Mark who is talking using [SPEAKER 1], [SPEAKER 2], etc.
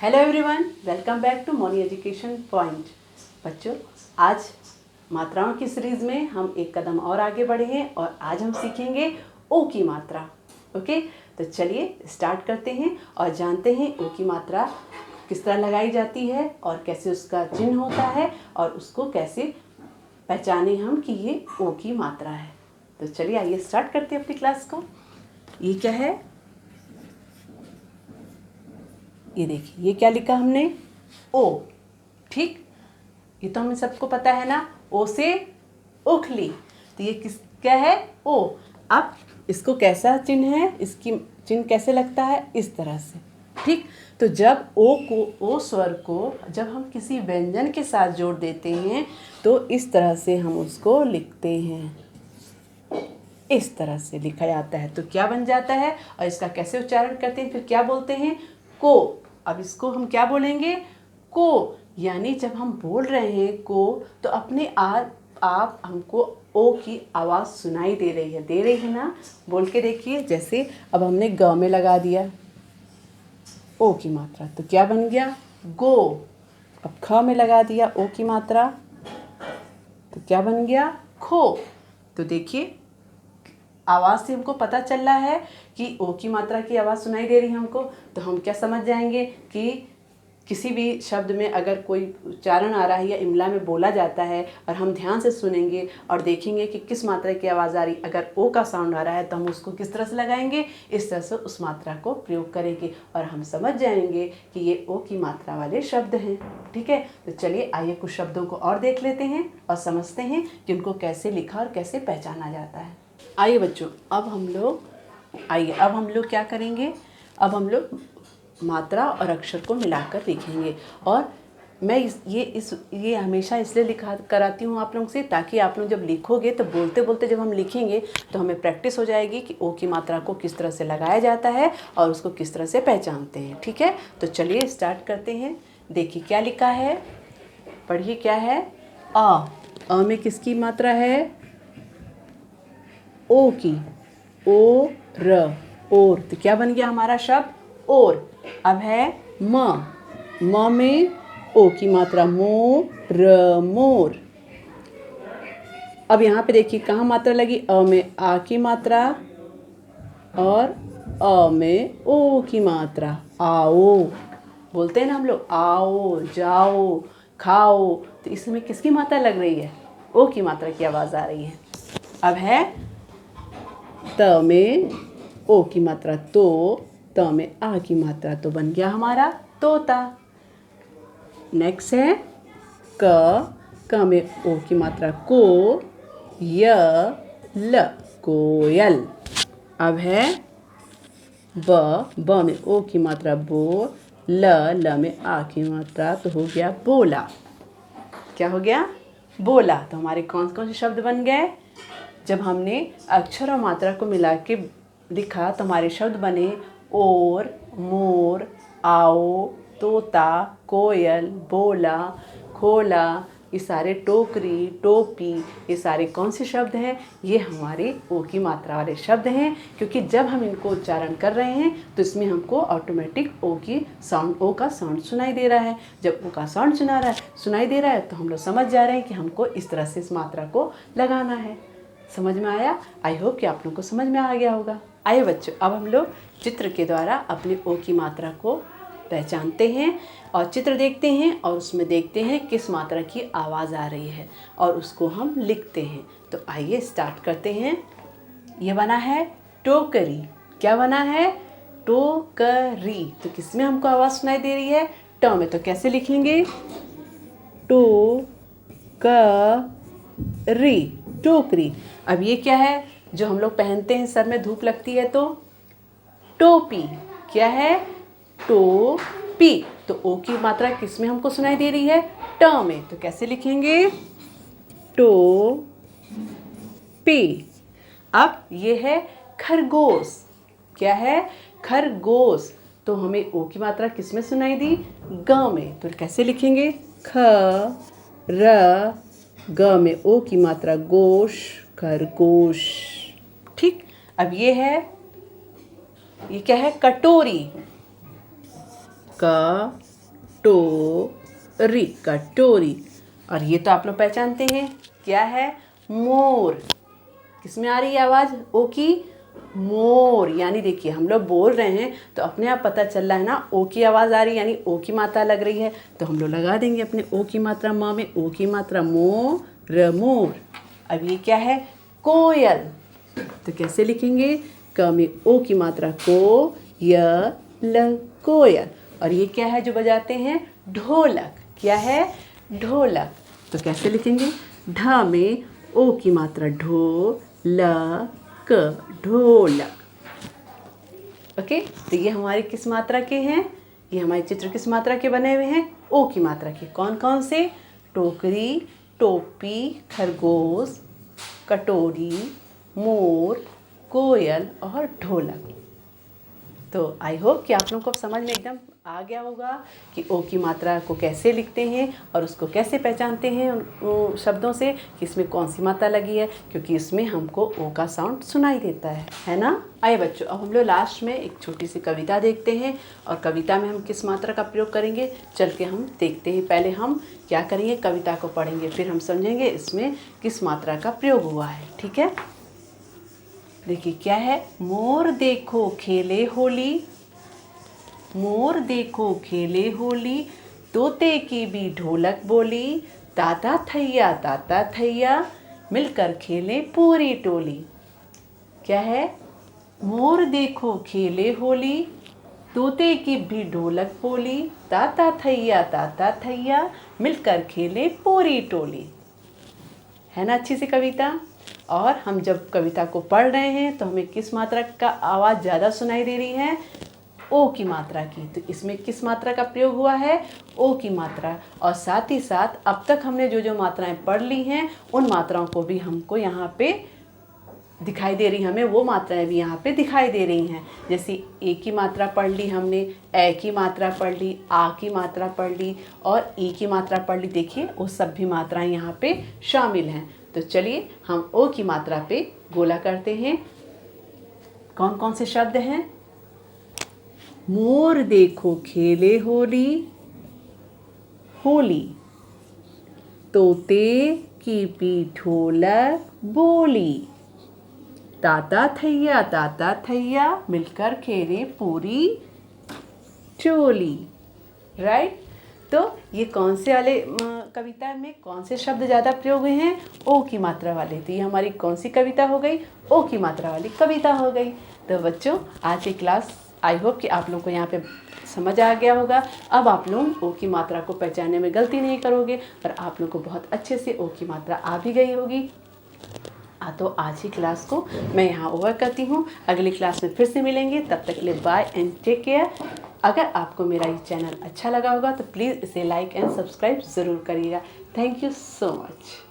[SPEAKER 1] Hello everyone, welcome back to Moni education point. बच्चों, आज मात्राओं की सीरीज़ में हम एक कदम और आगे बढ़े हैं और आज हम सीखेंगे ओ की मात्रा। ओके, तो चलिए स्टार्ट करते हैं और जानते हैं ओ की मात्रा किस तरह लगाई जाती है और कैसे उसका चिन्ह होता है और उसको कैसे पहचाने हम कि ये ओ की मात्रा है। तो चलिए आइए स्टार्ट करते हैं अपनी क्लास को। ये क्या है? ये देखिए, ये क्या लिखा हमने? ओ। ठीक, ये तो हमें सबको पता है ना, ओ से ओखली। तो ये क्या है? ओ। अब इसको कैसा चिन्ह है, इसकी चिन्ह कैसे लगता है? इस तरह से। ठीक, तो जब ओ स्वर को जब हम किसी व्यंजन के साथ जोड़ देते हैं तो इस तरह से हम उसको लिखते हैं। इस तरह से लिखा जाता है। तो क्या बन जाता है और इसका कैसे उच्चारण करते हैं, फिर क्या बोलते हैं? को। अब इसको हम क्या बोलेंगे? को। यानी जब हम बोल रहे हैं को, तो अपने आप हमको ओ की आवाज़ सुनाई दे रही है ना? बोल के देखिए। जैसे अब हमने ग में लगा दिया ओ की मात्रा, तो क्या बन गया? गो। अब ख में लगा दिया ओ की मात्रा, तो क्या बन गया? खो। तो देखिए, आवाज़ से हमको पता चल रहा है कि ओ की मात्रा की आवाज़ सुनाई दे रही है हमको। तो हम क्या समझ जाएंगे कि किसी भी शब्द में अगर कोई उच्चारण आ रहा है या इमला में बोला जाता है और हम ध्यान से सुनेंगे और देखेंगे कि किस मात्रा की आवाज़ आ रही, अगर ओ का साउंड आ रहा है तो हम उसको किस तरह से लगाएंगे? इस तरह से उस मात्रा को प्रयोग करेंगे और हम समझ जाएंगे कि ये ओ की मात्रा वाले शब्द हैं। ठीक है, तो चलिए आइए कुछ शब्दों को और देख लेते हैं और समझते हैं कि उनको कैसे लिखा और कैसे पहचाना जाता है। आइए बच्चों, अब हम लोग क्या करेंगे? अब हम लोग मात्रा और अक्षर को मिलाकर लिखेंगे। और मैं ये हमेशा इसलिए लिखा कराती हूँ आप लोगों से, ताकि आप लोग जब लिखोगे तो बोलते बोलते जब हम लिखेंगे तो हमें प्रैक्टिस हो जाएगी कि ओ की मात्रा को किस तरह से लगाया जाता है और उसको किस तरह से पहचानते हैं। ठीक है, तो चलिए स्टार्ट करते हैं। देखिए क्या लिखा है, पढ़िए क्या है? अ में किसकी मात्रा है? ओ की। ओ र, और। तो क्या बन गया हमारा शब्द? और। अब है म में ओ की मात्रा मो, र, मोर। अब यहाँ पे देखिए कहाँ मात्रा लगी? अ में आ की मात्रा और अ में ओ की मात्रा, आओ। बोलते हैं ना हम लोग, आओ, जाओ, खाओ। तो इसमें किसकी मात्रा लग रही है? ओ की मात्रा की आवाज़ आ रही है। अब है त में ओ की मात्रा तो, त में आ की मात्रा, तो बन गया हमारा तोता। नेक्स्ट है क में ओ की मात्रा को, य, ल, कोयल। अब है ब में ओ की मात्रा बो, ल में आ की मात्रा, तो हो गया बोला। क्या हो गया? बोला। तो हमारे कौन कौन से शब्द बन गए? जब हमने अक्षर और मात्रा को मिला के लिखा तो हमारे शब्द बने और, मोर, आओ, तोता, कोयल, बोला, खोला। ये सारे टोकरी, टोपी, ये सारे कौन से शब्द हैं? ये हमारे ओ की मात्रा वाले शब्द हैं, क्योंकि जब हम इनको उच्चारण कर रहे हैं तो इसमें हमको ऑटोमेटिक ओ का साउंड सुनाई दे रहा है। जब ओ का साउंड सुनाई दे रहा है तो हम लोग समझ जा रहे हैं कि हमको इस तरह से इस मात्रा को लगाना है। समझ में आया? आई होप कि आप लोगों को समझ में आ गया होगा। आइए बच्चों, अब हम लोग चित्र के द्वारा अपने ओ की मात्रा को पहचानते हैं और चित्र देखते हैं और उसमें देखते हैं किस मात्रा की आवाज़ आ रही है और उसको हम लिखते हैं। तो आइए स्टार्ट करते हैं। ये बना है टोकरी। क्या बना है? टोकरी। तो किसमें हमको आवाज़ सुनाई दे रही है? ट में। तो कैसे लिखेंगे? टो क री, टोकरी। अब ये क्या है? जो हम लोग पहनते हैं, सर में धूप लगती है तो टोपी। क्या है? टोपी। तो ओ की मात्रा किस में हमको सुनाई दे रही है? ट में। तो कैसे लिखेंगे? टो पी। अब ये है खरगोश। क्या है? खरगोश। तो हमें ओ की मात्रा किस में सुनाई दी? ग में। तो कैसे लिखेंगे? ख र ग में ओ की मात्रा गोश, खरगोश। ठीक, अब ये क्या है? कटोरी। क कटोरी, कटोरी। और ये तो आप लोग पहचानते हैं, क्या है? मोर। किसमें आ रही है आवाज़? ओ की? मोर। यानी देखिए हम लोग बोल रहे हैं तो अपने आप पता चल रहा है ना, ओ की आवाज़ आ रही है यानी ओ की मात्रा लग रही है, तो हम लोग लगा देंगे अपने ओ की मात्रा म में, ओ की मात्रा मोर, मोर। अब ये क्या है? कोयल। तो कैसे लिखेंगे? क में ओ की मात्रा को, य ल, कोयल। और ये क्या है जो बजाते हैं? ढोलक। क्या है? ढोलक। तो कैसे लिखेंगे? ढ में ओ की मात्रा ढो, ल, क, ढोलक। ओके, तो ये हमारे किस मात्रा के हैं? ये हमारे चित्र किस मात्रा के बने हुए हैं? ओ की मात्रा के। कौन कौन से? टोकरी, टोपी, खरगोश, कटोरी, मोर, कोयल और ढोलक। तो आई होप कि आप लोगों को समझ में एकदम आ गया होगा कि ओ की मात्रा को कैसे लिखते हैं और उसको कैसे पहचानते हैं उन शब्दों से कि इसमें कौन सी मात्रा लगी है, क्योंकि इसमें हमको ओ का साउंड सुनाई देता है ना। आइए बच्चों, अब हम लोग लास्ट में एक छोटी सी कविता देखते हैं और कविता में हम किस मात्रा का प्रयोग करेंगे चल के हम देखते हैं। पहले हम क्या करेंगे? कविता को पढ़ेंगे, फिर हम समझेंगे इसमें किस मात्रा का प्रयोग हुआ है। ठीक है, देखिए क्या है? मोर देखो खेले होली, मोर देखो खेले होली, तोते की भी ढोलक बोली, ताता थैया मिलकर खेले पूरी टोली। क्या है? मोर देखो खेले होली, तोते की भी ढोलक बोली, ताता थैया मिलकर खेले पूरी टोली। है ना अच्छी सी कविता? और हम जब कविता को पढ़ रहे हैं तो हमें किस मात्रा का आवाज़ ज़्यादा सुनाई दे रही है? ओ की मात्रा की। तो इसमें किस मात्रा का प्रयोग हुआ है? ओ की मात्रा। और साथ ही साथ अब तक हमने जो जो मात्राएं पढ़ ली हैं उन मात्राओं को भी हमको यहाँ पे दिखाई दे रही, हमें वो मात्राएं भी यहाँ पे दिखाई दे रही हैं। जैसे ए की मात्रा पढ़ ली हमने, ए की मात्रा पढ़ ली, आ की मात्रा पढ़ ली और ई की मात्रा पढ़ ली। देखिए वो सब भी मात्राएं यहाँ पे शामिल हैं। तो चलिए हम ओ की मात्रा पे गोला करते हैं। कौन कौन से शब्द हैं? मोर देखो खेले होली, होली, तोते की भी ढोलक बोली, ताता थैया मिलकर खेले पूरी टोली। राइट? तो ये कौन से वाले कविता में कौन से शब्द ज़्यादा प्रयोग हुए हैं? ओ की मात्रा वाले। तो ये हमारी कौन सी कविता हो गई? ओ की मात्रा वाली कविता हो गई। तो बच्चों आज की क्लास आई होप कि आप लोगों को यहाँ पे समझ आ गया होगा। अब आप लोग ओ की मात्रा को पहचानने में गलती नहीं करोगे और आप लोग को बहुत अच्छे से ओ की मात्रा आ भी गई होगी। तो आज ही क्लास को मैं यहाँ ओवर करती हूँ। अगली क्लास में फिर से मिलेंगे, तब तक के लिए बाय एंड टेक केयर। अगर आपको मेरा ये चैनल अच्छा लगा होगा तो प्लीज़ इसे लाइक एंड सब्सक्राइब ज़रूर करिएगा। Thank you so much.